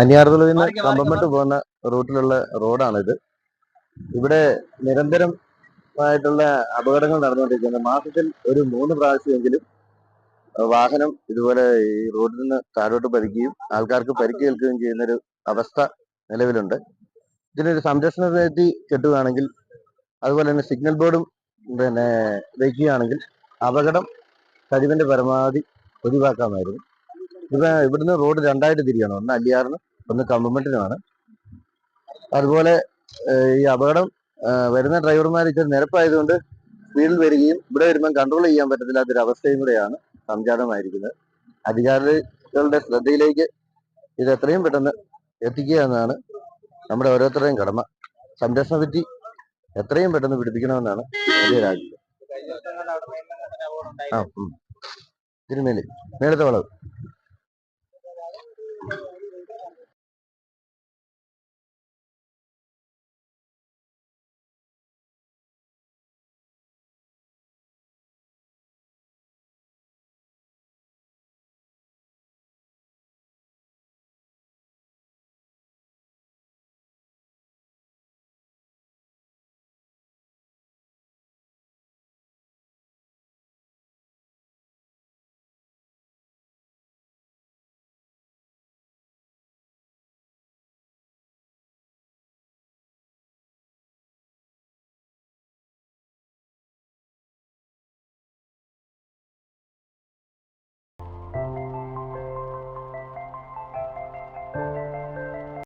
അനിയാർകുളത്തിൽ നിന്ന് കമ്പംമെട്ട് പോകുന്ന റൂട്ടിലുള്ള റോഡാണിത്. ഇവിടെ നിരന്തരമായിട്ടുള്ള അപകടങ്ങൾ നടന്നുകൊണ്ടിരിക്കുന്നത്. മാസത്തിൽ ഒരു 3 പ്രാവശ്യമെങ്കിലും വാഹനം ഇതുപോലെ ഈ റോഡിൽ നിന്ന് താഴോട്ട് പതിക്കുകയും ആൾക്കാർക്ക് പരിക്കേൽക്കുകയും ചെയ്യുന്നൊരു അവസ്ഥ നിലവിലുണ്ട്. ഇതിനൊരു സംരക്ഷണ വേദി കെട്ടുകയാണെങ്കിൽ, അതുപോലെ തന്നെ സിഗ്നൽ ബോർഡും വയ്ക്കുകയാണെങ്കിൽ അപകടം കഴിവിന്റെ പരമാവധി ഒഴിവാക്കാമായിരുന്നു. ഇവിടുന്ന് റോഡ് 2ആയിട്ട് തിരിയണം. ഒന്ന് അല്ലിയാറിനും ഒന്ന് കമ്പംമെട്ടിനുമാണ്. അതുപോലെ ഈ അപകടം വരുന്ന ഡ്രൈവർമാർ ഇച്ചിരി നിരപ്പായതുകൊണ്ട് സ്പീഡിൽ വരികയും ഇവിടെ വരുമ്പം കൺട്രോൾ ചെയ്യാൻ പറ്റത്തില്ലാത്തൊരു അവസ്ഥയും കൂടെയാണ് സംജാതമായിരിക്കുന്നത്. അധികാരികളുടെ ശ്രദ്ധയിലേക്ക് ഇത് എത്രയും പെട്ടെന്ന് എത്തിക്കുക എന്നതാണ് നമ്മുടെ ഓരോരുത്തരുടെയും കടമ. സംരക്ഷണ ഭിത്തി എത്രയും പെട്ടെന്ന് പിടിപ്പിക്കണമെന്നാണ് എൻ്റെ ഒരു ആഗ്രഹം. തിരുമേലി മേലത്തെ വളവ്